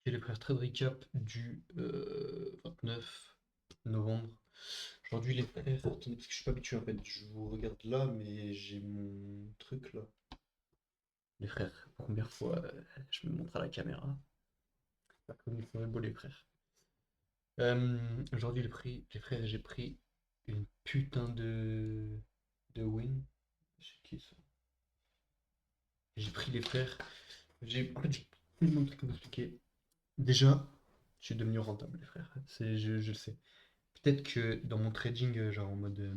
C'est les frères trade recap du 29 novembre. Aujourd'hui les frères, attendez, parce que je suis pas habitué en fait, je vous regarde là, mais j'ai mon truc là. Les frères, pour première fois, je me montre à la caméra. Pas comme ils sont beaux les frères. Aujourd'hui les frères, j'ai pris une putain de win. C'est qui ça? J'ai pris les frères. J'ai tellement de trucs à vous expliquer. Déjà, je suis devenu rentable les frères. Je le sais. Peut-être que dans mon trading, genre en mode,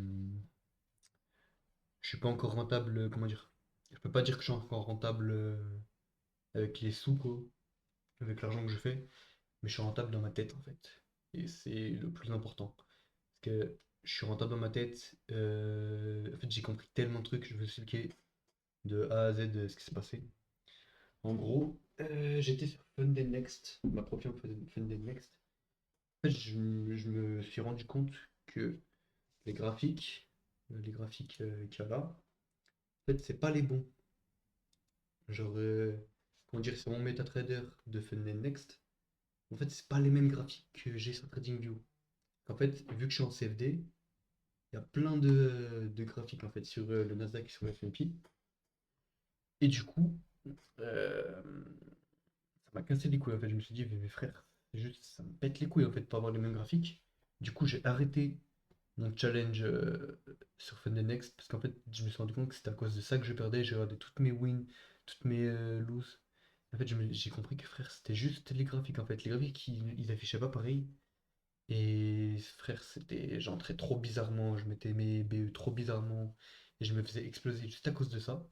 je suis pas encore rentable, comment dire? Je peux pas dire que je suis encore rentable avec les sous, quoi, avec l'argent que je fais, mais je suis rentable dans ma tête en fait. Et c'est le plus important. Parce que je suis rentable dans ma tête. En fait, j'ai compris tellement de trucs, je veux expliquer de A à Z ce qui s'est passé. En gros, j'étais sur Funded Next, ma profile Funded Next. En fait, je me suis rendu compte que les graphiques qu'il y a là, en fait, c'est pas les bons. Genre, comment dire, c'est mon MetaTrader de Funded Next. En fait, c'est pas les mêmes graphiques que j'ai sur TradingView. En fait, vu que je suis en CFD, il y a plein de graphiques en fait sur le Nasdaq et sur le S&P. Et du coup, ça m'a cassé les couilles en fait. Je me suis dit, mais mes frères, c'est juste, ça me pète les couilles en fait de pas avoir les mêmes graphiques. Du coup, j'ai arrêté mon challenge sur Funded Next parce qu'en fait, je me suis rendu compte que c'était à cause de ça que je perdais. J'ai regardé toutes mes wins, toutes mes loses. En fait, j'ai compris que frère, c'était juste les graphiques en fait. Les graphiques, ils affichaient pas pareil. Et frère, c'était, j'entrais trop bizarrement, je mettais mes BE trop bizarrement et je me faisais exploser juste à cause de ça.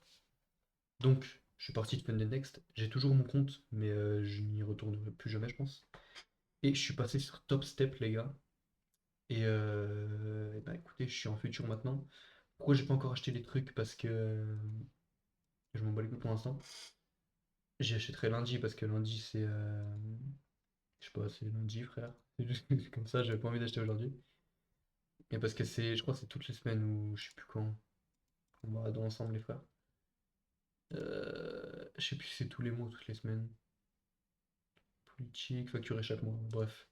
Donc, je suis parti de Funded Next. J'ai toujours mon compte, mais je n'y retournerai plus jamais, je pense. Et je suis passé sur Top Step, les gars. Et bah écoutez, je suis en futur maintenant. Pourquoi j'ai pas encore acheté les trucs? Parce que je m'en bats les couilles pour l'instant. J'y achèterai lundi parce que lundi c'est. Je sais pas, c'est lundi, frère. C'est juste comme ça, j'avais pas envie d'acheter aujourd'hui. Et parce que c'est. Je crois que c'est toutes les semaines ou je sais plus quand. On va dans ensemble, les frères. Je sais plus si c'est tous les mois ou toutes les semaines. Politique, facturé chaque mois. Bref.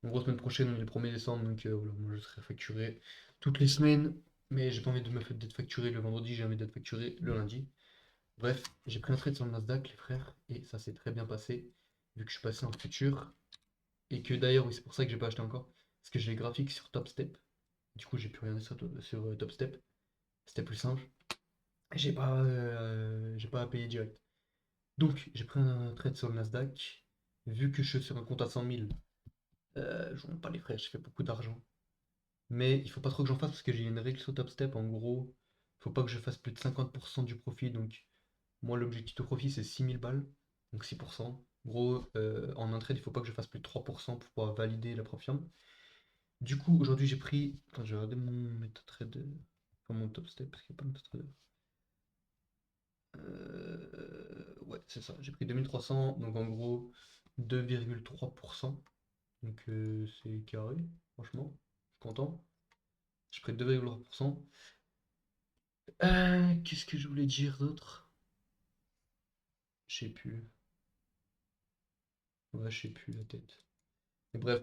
En gros, semaine prochaine, on est le 1er décembre, donc voilà, moi je serai facturé toutes les semaines. Mais j'ai pas envie de d'être facturé le vendredi, j'ai envie d'être facturé le lundi. Bref, j'ai pris un trade sur le Nasdaq, les frères, et ça s'est très bien passé, vu que je suis passé en futur. Et que d'ailleurs, oui, c'est pour ça que j'ai pas acheté encore. Parce que j'ai les graphiques sur Top Step. Du coup, j'ai pu regarder sur Top Step. C'était plus simple. Et j'ai pas à payer direct. Donc, j'ai pris un trade sur le Nasdaq. Vu que je suis sur un compte à 100 000, je ne monte pas les frais, je fais beaucoup d'argent. Mais il faut pas trop que j'en fasse parce que j'ai une règle sur Top Step. En gros, il faut pas que je fasse plus de 50% du profit. Donc, moi, l'objectif de profit, c'est 6 000 balles. Donc, 6%. En gros, en un trade, il faut pas que je fasse plus de 3% pour pouvoir valider la profit. Du coup, aujourd'hui, j'ai pris. Attends, je vais regarder mon MetaTrader. Enfin, mon Top Step parce qu'il n'y a pas de MetaTrader. Ouais, c'est ça. J'ai pris 2300, donc en gros 2,3%. Donc c'est carré, franchement. Je suis content. J'ai pris 2,3%. Qu'est-ce que je voulais dire d'autre? Je sais plus. Ouais, je sais plus la tête. Mais bref,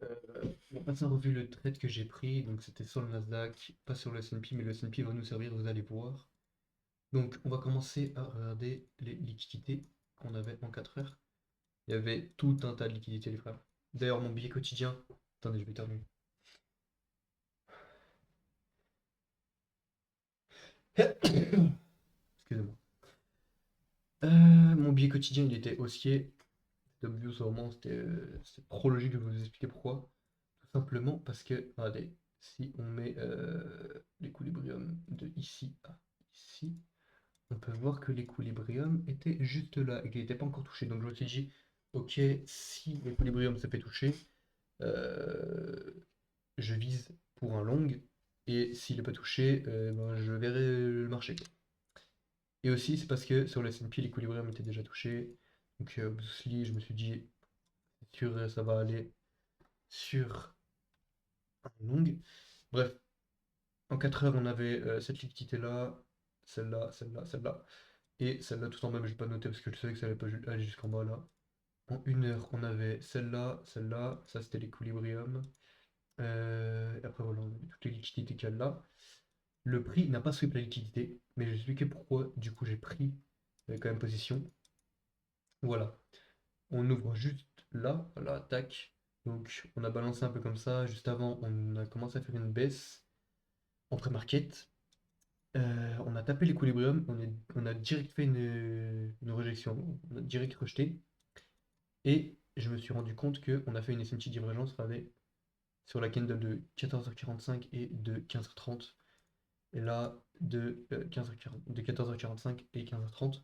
euh, on va passer en revue le trade que j'ai pris. Donc c'était sur le Nasdaq, pas sur le S&P, mais le S&P va nous servir, vous allez voir. Donc on va commencer à regarder les liquidités qu'on avait en 4 heures. Il y avait tout un tas de liquidités, les frères. D'ailleurs, mon billet quotidien. Attendez, je vais terminer. Excusez-moi. Mon billet quotidien, il était haussier. C'était obvious au moment, c'était trop logique de vous expliquer pourquoi. Tout simplement parce que, regardez, si on met l'équilibrium de ici à ici, on peut voir que l'équilibrium était juste là et qu'il n'était pas encore touché. Donc je me suis dit, ok, si l'équilibrium se fait toucher, euh, je vise pour un long, et s'il n'est pas touché, ben, je verrai le marché. Et aussi, c'est parce que sur le S&P, l'équilibrium était déjà touché. Donc, obviously, je me suis dit, c'est sûr, ça va aller sur un long. Bref, en 4 heures, on avait cette liquidité-là, celle-là, celle-là, celle-là. Et celle-là tout en bas, mais je vais pas noter parce que je savais que ça allait pas aller jusqu'en bas là. En 1 heure, on avait celle-là, celle-là, ça c'était l'équilibrium. Et après voilà, on avait toutes les liquidités qu'il y a là. Le prix n'a pas sweep la liquidité, mais je vais expliquer pourquoi. Du coup, j'ai pris quand même position. Voilà. On ouvre juste là, voilà, tac. Donc on a balancé un peu comme ça. Juste avant, on a commencé à faire une baisse en pré-market. On a tapé l'équilibrium, on a direct fait une rejection, on a direct rejeté. Et je me suis rendu compte qu'on a fait une SMT divergence sur la candle de 14h45 et de 15h30. Et là, de 15h40, de 14h45 et 15h30.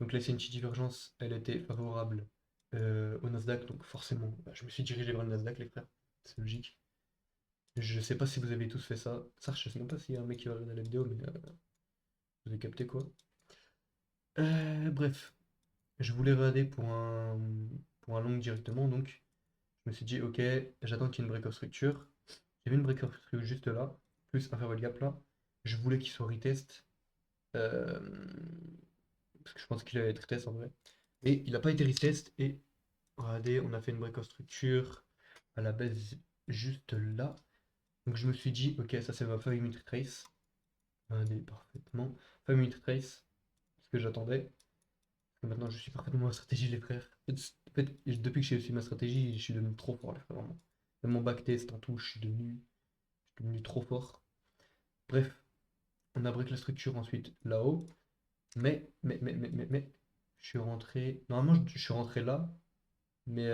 Donc la SMT divergence, elle était favorable au Nasdaq, donc forcément, bah, je me suis dirigé vers le Nasdaq, les frères. C'est logique. Je sais pas si vous avez tous fait ça. Ça, je sais même pas s'il y a un mec qui va regarder la vidéo, mais vous avez capté quoi. Bref, je voulais regarder pour un long directement, donc je me suis dit, ok, j'attends qu'il y ait une break of structure. J'ai vu une break of structure juste là, plus un fairway gap là. Je voulais qu'il soit retest, euh, parce que je pense qu'il allait être retest en vrai. Et il n'a pas été retest, et regardez, on a fait une break of structure à la base juste là. Donc je me suis dit, ok, ça c'est ma 5 minute trace. Regardez parfaitement. 5 minute trace, ce que j'attendais. Maintenant, je suis parfaitement en stratégie, les frères. En fait, depuis que j'ai su ma stratégie, je suis devenu trop fort, les frères, vraiment. Même mon backtest en tout, je suis devenu trop fort. Bref, on a break la structure ensuite là-haut. Mais, je suis rentré. Normalement, je suis rentré là, mais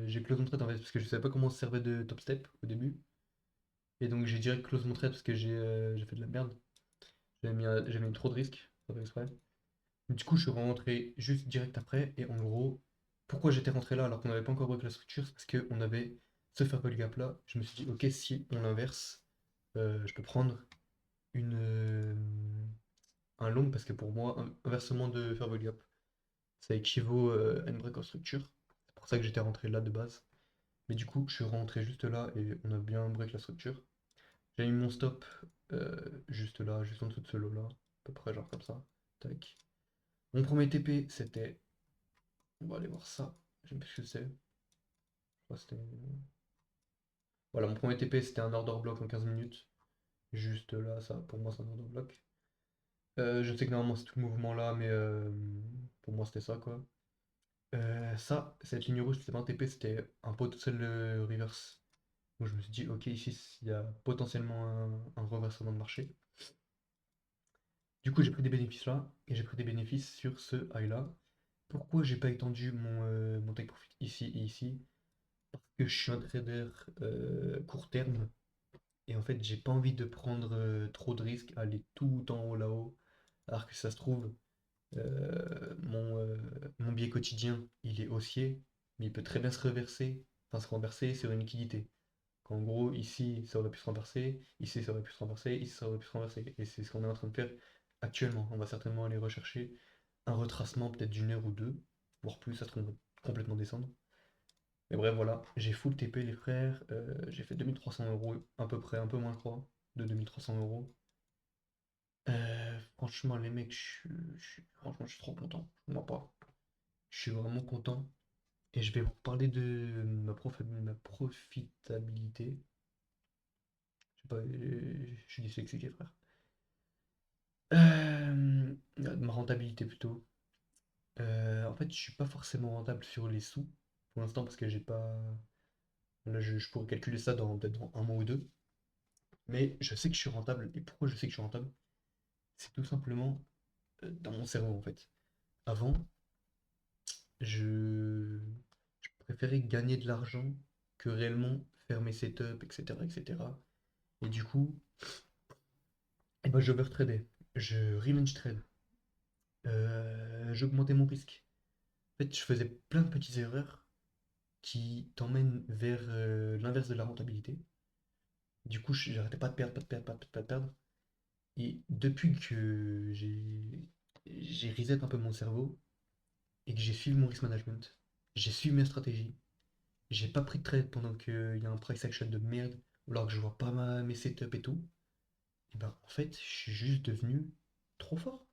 j'ai close mon trade en fait, parce que je savais pas comment on se servait de top step au début. Et donc, j'ai direct close mon trade parce que j'ai fait de la merde. J'avais mis trop de risques, pas fait exprès. Du coup, je suis rentré juste direct après. Et en gros, pourquoi j'étais rentré là alors qu'on n'avait pas encore break la structure? C'est parce qu'on avait ce Fairway Gap là. Je me suis dit, ok, si on l'inverse, je peux prendre un long parce que pour moi, un inversement de Fairway Gap, ça équivaut à une break en structure. C'est pour ça que j'étais rentré là de base. Mais du coup, je suis rentré juste là et on a bien break la structure. J'ai mis mon stop juste là, juste en dessous de ce lot là, à peu près genre comme ça. Tac. Mon premier TP, c'était. On va aller voir ça. Je sais plus ce que c'est. Je crois que c'était. Voilà, mon premier TP, c'était un order block en 15 minutes. Juste là, ça, pour moi, c'est un order block. Je sais que normalement, c'est tout le mouvement là, mais pour moi, c'était ça, quoi. Ça, cette ligne rouge, c'était pas un TP, c'était un potentiel reverse. Donc je me suis dit, ok, ici, il y a potentiellement un reversement de marché. Du coup, j'ai pris des bénéfices là, et j'ai pris des bénéfices sur ce high là. Pourquoi j'ai pas étendu mon take profit ici et ici? Parce que je suis un trader court terme. Et en fait, j'ai pas envie de prendre trop de risques, aller tout en haut là-haut. Alors que ça se trouve, mon biais quotidien, il est haussier, mais il peut très bien se reverser, enfin se renverser sur une liquidité. Qu'en gros, ici, ça aurait pu se renverser, ici, ça aurait pu se renverser, ici, ça aurait pu se renverser. Et c'est ce qu'on est en train de faire actuellement. On va certainement aller rechercher un retracement peut-être d'1 heure ou deux, voire plus, ça se trouve complètement descendre. Mais bref, voilà, j'ai full TP les frères, j'ai fait 2300 € à peu près, un peu moins je crois, de 2300 €. Franchement les mecs, franchement je suis trop content, je mens pas. Je suis vraiment content et je vais vous parler de ma profitabilité. Je sais pas, je suis dyslexique les frères. De ma rentabilité plutôt. En fait, je suis pas forcément rentable sur les sous pour l'instant parce que j'ai pas. Là, je pourrais calculer ça peut-être dans un mois ou deux. Mais je sais que je suis rentable. Et pourquoi je sais que je suis rentable? C'est tout simplement dans mon cerveau en fait. Avant, je, je préférais gagner de l'argent que réellement faire mes setups, etc. etc. Et cetera. Et du coup, eh ben, j'overtradais. Je revenge trade. J'augmentais mon risque. En fait, je faisais plein de petites erreurs qui t'emmènent vers l'inverse de la rentabilité. Du coup, j'arrêtais pas de perdre, pas de perdre, pas de perdre. Et depuis que j'ai reset un peu mon cerveau et que j'ai suivi mon risk management, j'ai suivi mes stratégies, j'ai pas pris de trade pendant qu'il y a un price action de merde, ou alors que je vois pas mes setups et tout, et ben en fait, je suis juste devenu trop fort.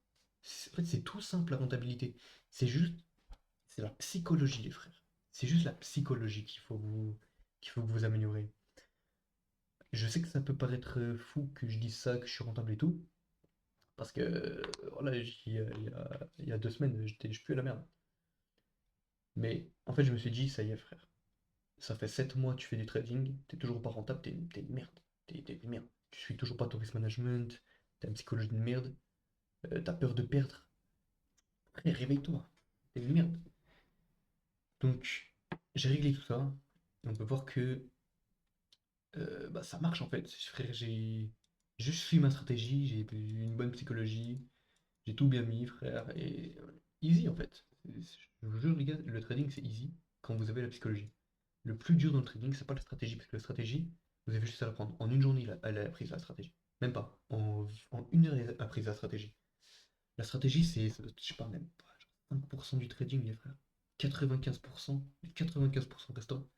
En fait, c'est tout simple la rentabilité. C'est juste, c'est la psychologie, les frères. C'est juste la psychologie qu'il faut que vous améliorez. Je sais que ça peut paraître fou que je dise ça, que je suis rentable et tout, parce que voilà, il y a 2 semaines, je puais la merde. Mais en fait, je me suis dit, ça y est, frère. Ça fait 7 mois que tu fais du trading, t'es toujours pas rentable, t'es une merde. T'es une merde. Tu suis toujours pas ton risk management, t'as une psychologie de merde, t'as peur de perdre. Frère, réveille-toi. T'es une merde. Donc, j'ai réglé tout ça. Et on peut voir que bah, ça marche en fait. Frère, j'ai juste suivi ma stratégie, j'ai eu une bonne psychologie, j'ai tout bien mis, frère. Et easy en fait. Je vous jure, les gars, le trading c'est easy quand vous avez la psychologie. Le plus dur dans le trading, c'est pas la stratégie, parce que la stratégie, vous avez juste à l'apprendre. En une journée, elle a appris la stratégie. Même pas. En une heure, elle a appris la stratégie. La stratégie, je sais pas, même pas, genre 5% du trading, les frères. 95%, les 95% restants,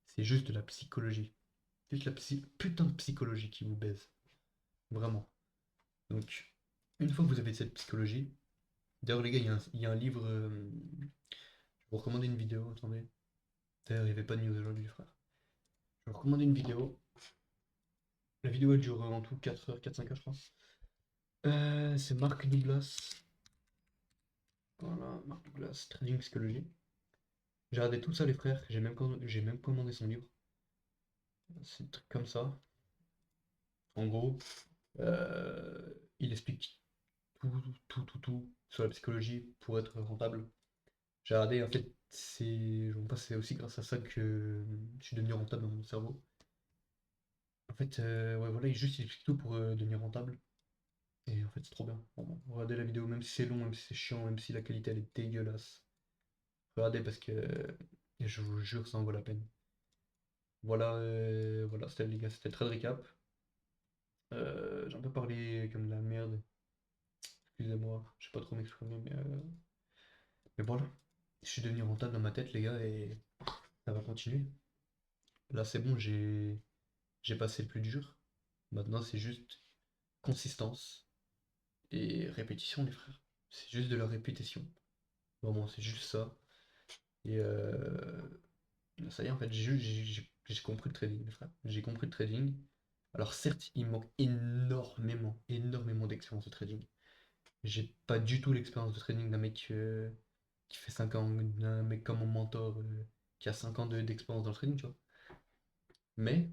c'est juste de la psychologie. Juste la putain de psychologie qui vous baise. Vraiment. Donc, une fois que vous avez cette psychologie, d'ailleurs, les gars, il y a un livre. Je vais vous recommander une vidéo, attendez. D'ailleurs, il n'y avait pas de news aujourd'hui, frère. Je vais vous recommander une vidéo. La vidéo, elle dure en tout 4 heures, 4-5 heures, je crois. C'est Mark Douglas. Voilà, Mark Douglas, Trading Psychologie. J'ai regardé tout ça, les frères. J'ai même commandé son livre. C'est un truc comme ça. En gros, il explique tout, tout, tout, tout sur la psychologie pour être rentable. J'ai regardé, en fait, je pense que c'est aussi grâce à ça que je suis devenu rentable dans mon cerveau. En fait, ouais, voilà, il explique tout pour devenir rentable. Et en fait, c'est trop bien. Vraiment. Regardez la vidéo, même si c'est long, même si c'est chiant, même si la qualité elle est dégueulasse. Regardez parce que je vous jure, ça en vaut la peine. Voilà, voilà, c'était les gars, c'était le trade recap. J'ai un peu parlé comme de la merde. Excusez-moi, je sais pas trop m'exprimer, mais voilà. Je suis devenu rentable dans ma tête, les gars, et ça va continuer. Là, c'est bon, j'ai passé le plus dur. Maintenant, c'est juste consistance et répétition, les frères. C'est juste de la répétition. Vraiment, c'est juste ça. Et ça y est, en fait, j'ai compris le trading, les frères. J'ai compris le trading. Alors, certes, il me manque énormément, énormément d'expérience de trading. J'ai pas du tout l'expérience de trading d'un mec qui fait 5 ans, d'un mec comme mon mentor qui a 5 ans d'expérience dans le trading, tu vois. Mais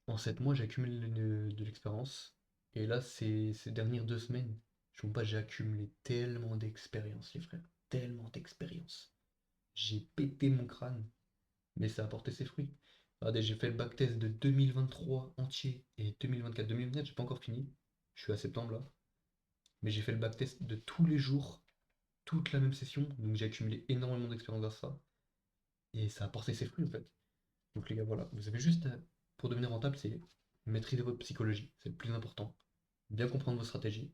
en 7 mois, j'ai accumulé de l'expérience. Et là, ces dernières 2 semaines, je ne pas, j'ai accumulé tellement d'expérience, les frères. Tellement d'expérience. J'ai pété mon crâne, mais ça a porté ses fruits. Regardez, j'ai fait le backtest de 2023 entier et 2024. 2024, j'ai pas encore fini. Je suis à septembre là. Mais j'ai fait le backtest de tous les jours, toute la même session. Donc j'ai accumulé énormément d'expérience grâce à ça. Et ça a porté ses fruits en fait. Donc les gars, voilà. Vous avez juste, pour devenir rentable, c'est maîtriser votre psychologie. C'est le plus important. Bien comprendre vos stratégies.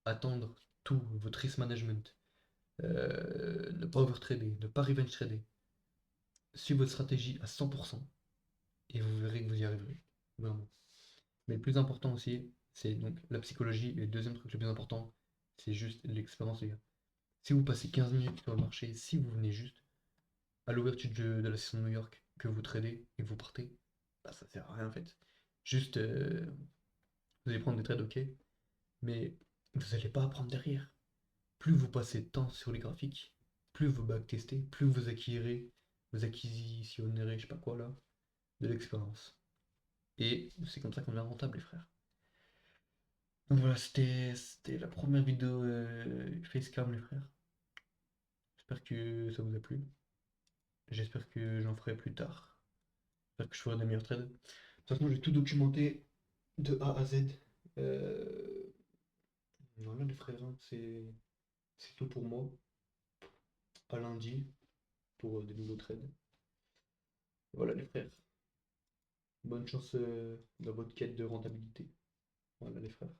Attendre tout, votre risk management. Ne pas overtrader, ne pas revenge trader. Suivez votre stratégie à 100% et vous verrez que vous y arriverez. Vraiment. Mais le plus important aussi, c'est donc la psychologie. Et le deuxième truc le plus important, c'est juste l'expérience, les gars. Si vous passez 15 minutes sur le marché, si vous venez juste à l'ouverture de la session de New York, que vous tradez et que vous partez, bah, ça sert à rien en fait. Juste, vous allez prendre des trades, ok, mais vous n'allez pas apprendre derrière. Plus vous passez de temps sur les graphiques, plus vous backtestez, plus vous acquisitionnerez, je sais pas quoi là, de l'expérience. Et c'est comme ça qu'on devient rentable, les frères. Donc voilà, c'était la première vidéo Facecam, les frères. J'espère que ça vous a plu. J'espère que j'en ferai plus tard. J'espère que je ferai des meilleurs trades. De toute façon, j'ai tout documenté de A à Z. Euh, Voilà, les frères, hein, c'est tout pour moi. À lundi pour des nouveaux trades. Voilà, les frères. Bonne chance dans votre quête de rentabilité. Voilà, les frères.